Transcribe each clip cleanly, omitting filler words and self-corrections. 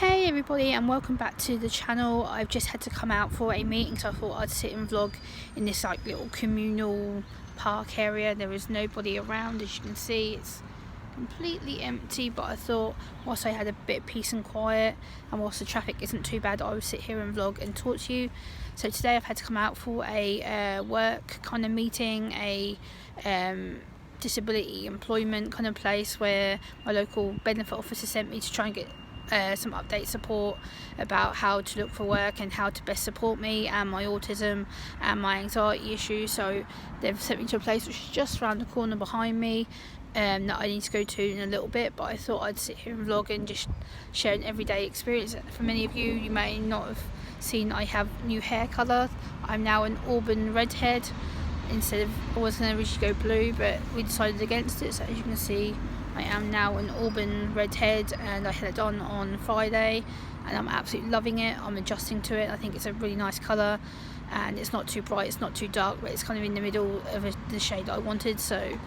Hey everybody, and welcome back to the channel. I've just had to come out for a meeting, so I thought I'd sit and vlog in this little communal park area. There is nobody around, as you can see. It's completely empty, but I thought whilst I had a bit of peace and quiet, and whilst the traffic isn't too bad, I would sit here and vlog and talk to you. So today I've had to come out for a work kind of meeting, a disability employment kind of place where my local benefit officer sent me to try and get some update support about how to look for work and how to best support me and my autism and my anxiety issues. So they've sent me to a place which is just around the corner behind me that I need to go to in a little bit, but I thought I'd sit here and vlog and just share an everyday experience. For many of you, you may not have seen I have new hair colour. I'm now an auburn redhead instead of, I was going to originally go blue, but we decided against it. So as you can see, I am now an auburn redhead, and I had it done on Friday and I'm absolutely loving it. I'm adjusting to it. I think it's a really nice colour and it's not too bright, it's not too dark, but it's kind of in the middle of the shade that I wanted. So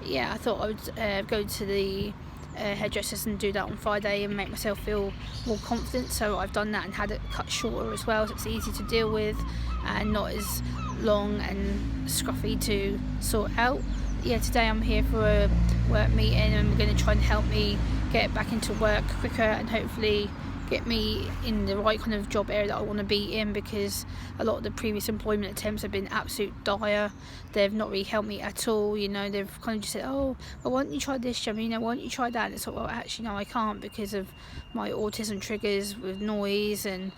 yeah, I thought I would go to the hairdressers and do that on Friday and make myself feel more confident. So I've done that and had it cut shorter as well, so it's easy to deal with and not as long and scruffy to sort out. Yeah, today I'm here for a work meeting and we're going to try and help me get back into work quicker and hopefully get me in the right kind of job area that I want to be in, because a lot of the previous employment attempts have been absolute dire. They've not really helped me at all. You know, they've kind of just said, oh, well, why don't you try this job, you know, why don't you try that? And it's like, well, actually no, I can't because of my autism triggers with noise and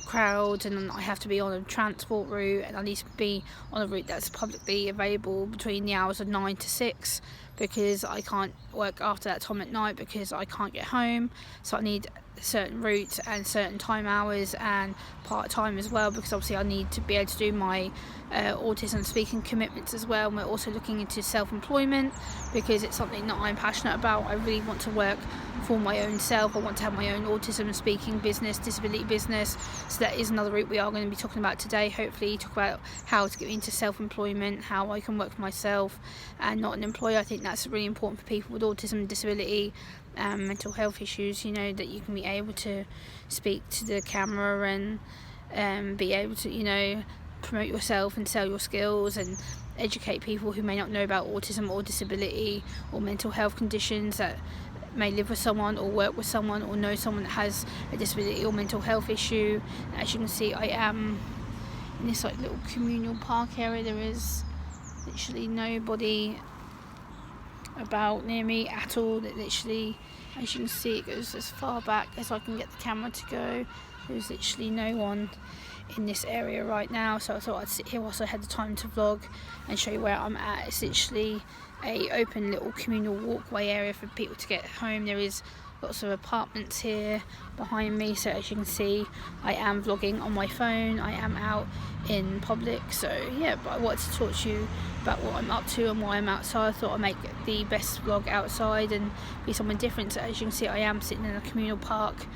crowds, and I have to be on a transport route, and I need to be on a route that's publicly available between the hours of 9 to 6, because I can't work after that time at night because I can't get home. So I need certain routes and certain time hours and part-time as well, because obviously I need to be able to do my autism speaking commitments as well. And we're also looking into self-employment because it's something that I'm passionate about. I really want to work for my own self. I want to have my own autism speaking business, disability business. So that is another route we are going to be talking about today. Hopefully talk about how to get into self-employment, how I can work for myself and not an employer. I think that's really important for people with autism and disability, mental health issues, you know, that you can be able to speak to the camera and be able to, you know, promote yourself and sell your skills and educate people who may not know about autism or disability or mental health conditions, that may live with someone or work with someone or know someone that has a disability or mental health issue. As you can see, I am in this little communal park area. There is literally nobody about near me at all. That literally, as you can see, it goes as far back as I can get the camera to go. There's literally no one in this area right now, so I thought I'd sit here whilst I had the time to vlog and show you where I'm at. It's literally a open little communal walkway area for people to get home. There is lots of apartments here behind me, so as you can see, I am vlogging on my phone. I am out in public, so yeah, but I wanted to talk to you about what I'm up to and why I'm outside. I thought I'd make the best vlog outside and be something different. So as you can see, I am sitting in a communal park,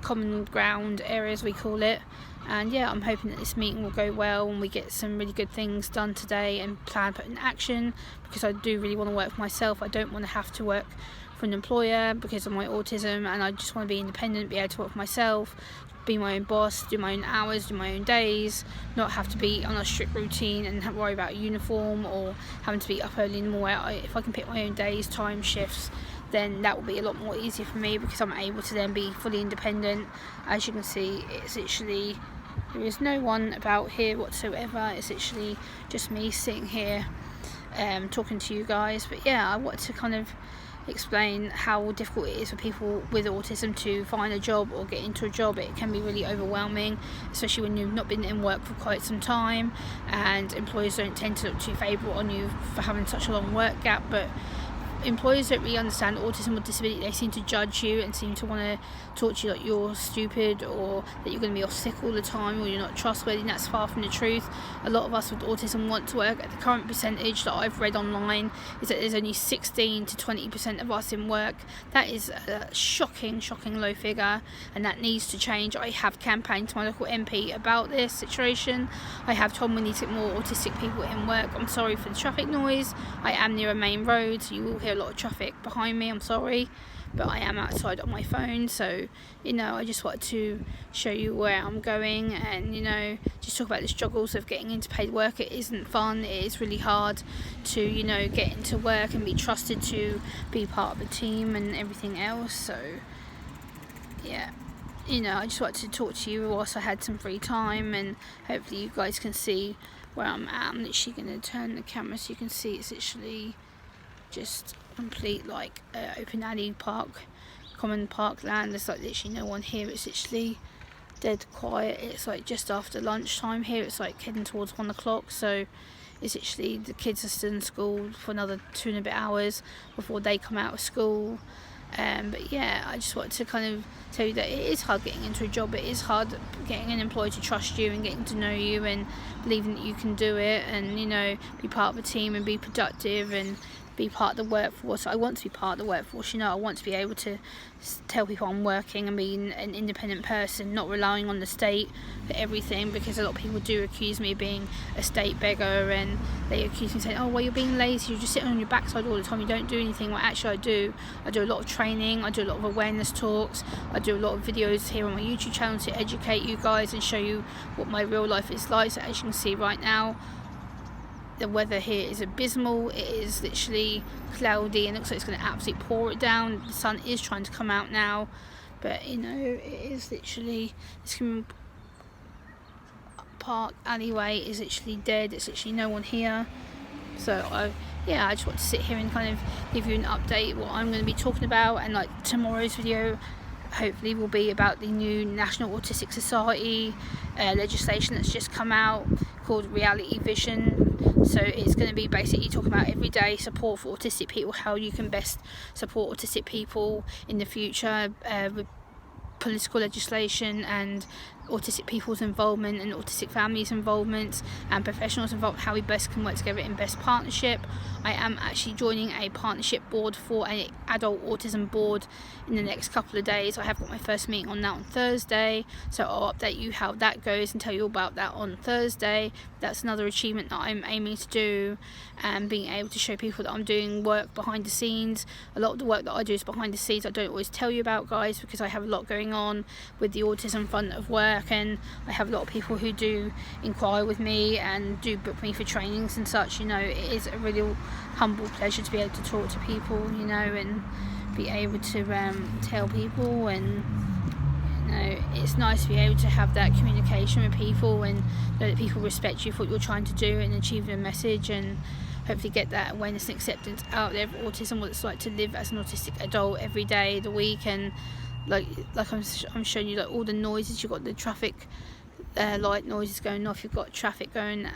common ground area as we call it, and yeah, I'm hoping that this meeting will go well and we get some really good things done today and plan put in action, because I do really want to work for myself. I don't want to have to work for an employer because of my autism, and I just want to be independent, be able to work for myself, be my own boss, do my own hours, do my own days, not have to be on a strict routine and worry about a uniform or having to be up early in the morning. If I can pick my own days, time, shifts, then that will be a lot more easier for me, because I'm able to then be fully independent. As you can see, it's literally, there is no one about here whatsoever. It's literally just me sitting here talking to you guys. But yeah, I wanted to kind of explain how difficult it is for people with autism to find a job or get into a job. It can be really overwhelming, especially when you've not been in work for quite some time and employers don't tend to look too favourable on you for having such a long work gap. But employers don't really understand autism or disability. They seem to judge you and seem to want to talk to you like you're stupid or that you're going to be off sick all the time or you're not trustworthy, and that's far from the truth. A lot of us with autism want to work. The current percentage that I've read online is that there's only 16 to 20% of us in work. That is a shocking low figure, and that needs to change. I have campaigned to my local MP about this situation. I have told them we need to get more autistic people in work. I'm sorry for the traffic noise. I am near a main road, so you will hear a lot of traffic behind me. I'm sorry, but I am outside on my phone, so you know, I just wanted to show you where I'm going, and you know, just talk about the struggles of getting into paid work. It isn't fun. It is really hard to, you know, get into work and be trusted to be part of a team and everything else. So yeah, you know, I just wanted to talk to you whilst I had some free time, and hopefully you guys can see where I'm at. I'm literally going to turn the camera so you can see it's literally just complete like open alley park, common parkland. There's like literally no one here. It's literally dead quiet. It's like just after lunchtime here. It's like heading towards 1 o'clock, so it's literally the kids are still in school for another 2 and a bit hours before they come out of school. But yeah, I just wanted to kind of tell you that it is hard getting into a job. It is hard getting an employer to trust you and getting to know you and believing that you can do it, and you know, be part of a team and be productive and be part of the workforce. I want to be part of the workforce, you know. I want to be able to tell people I'm working and being an independent person, not relying on the state for everything, because a lot of people do accuse me of being a state beggar, and they accuse me saying, oh well, you're being lazy, you're just sitting on your backside all the time, you don't do anything. Well, actually I do a lot of training, I do a lot of awareness talks, I do a lot of videos here on my YouTube channel to educate you guys and show you what my real life is like. So as you can see right now, the weather here is abysmal. It is literally cloudy and looks like it's going to absolutely pour it down. The sun is trying to come out now, but you know, it is literally, this park alleyway is literally dead. It's literally no one here. So I just want to sit here and kind of give you an update what I'm going to be talking about, and like tomorrow's video hopefully will be about the new National Autistic Society legislation that's just come out called Reality Vision. So it's going to be basically talking about everyday support for autistic people, how you can best support autistic people in the future with political legislation and autistic people's involvement and autistic families' involvement and professionals involved, how we best can work together in best partnership. I am actually joining a partnership board for an adult autism board in the next couple of days. I have got my first meeting on that on Thursday, so I'll update you how that goes and tell you about that on Thursday. That's another achievement that I'm aiming to do, and being able to show people that I'm doing work behind the scenes. A lot of the work that I do is behind the scenes. I don't always tell you about, guys, because I have a lot going on with the autism front of work, and I have a lot of people who do inquire with me and do book me for trainings and such. You know, it is a really humble pleasure to be able to talk to people, you know, and be able to tell people, and you know, it's nice to be able to have that communication with people and know that people respect you for what you're trying to do and achieve a message, and hopefully get that awareness and acceptance out there of autism, what it's like to live as an autistic adult every day of the week. And like I'm showing you, like all the noises. You've got the traffic light noises going off, you've got traffic going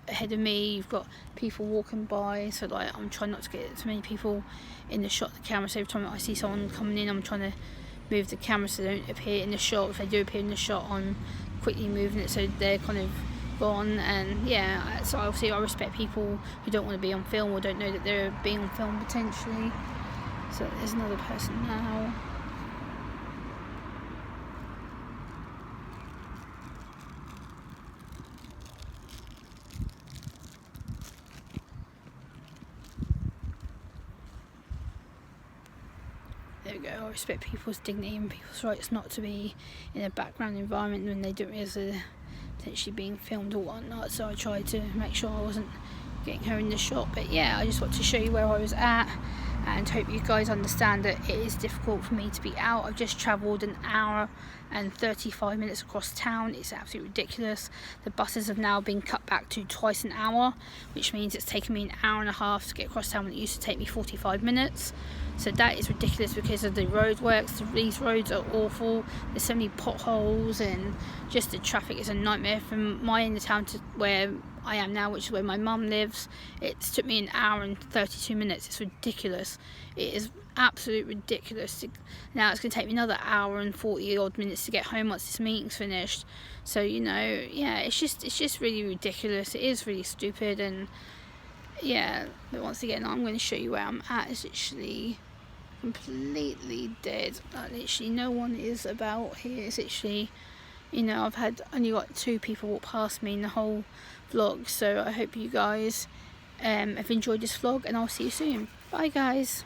ahead of me, you've got people walking by, so like I'm trying not to get too many people in the shot of the camera. So every time I see someone coming in, I'm trying to move the camera so they don't appear in the shot. If they do appear in the shot, I'm quickly moving it so they're kind of gone. And yeah, so obviously I respect people who don't want to be on film or don't know that they're being on film potentially. So there's another person now. There we go. I respect people's dignity and people's rights not to be in a background environment when they don't realise they're potentially being filmed or whatnot. So I tried to make sure I wasn't getting her in the shot. But yeah, I just want to show you where I was at, and hope you guys understand that it is difficult for me to be out. I've just travelled an hour and 35 minutes across town. It's absolutely ridiculous. The buses have now been cut back to twice an hour, which means it's taken me an hour and a half to get across town when it used to take me 45 minutes. So that is ridiculous because of the roadworks. These roads are awful. There's so many potholes, and just the traffic is a nightmare. From my end of town to where I am now, which is where my mum lives, it's took me an hour and 32 minutes. It's ridiculous. It is absolutely ridiculous. Now it's going to take me another hour and 40 odd minutes to get home once this meeting's finished. So you know, yeah, it's just really ridiculous. It is really stupid. And yeah, but once again, I'm going to show you where I'm at. It's literally completely dead. Like, literally no one is about here. It's literally, you know, I've had only got 2 people walk past me in the whole vlog. So I hope you guys have enjoyed this vlog, and I'll see you soon. Bye guys.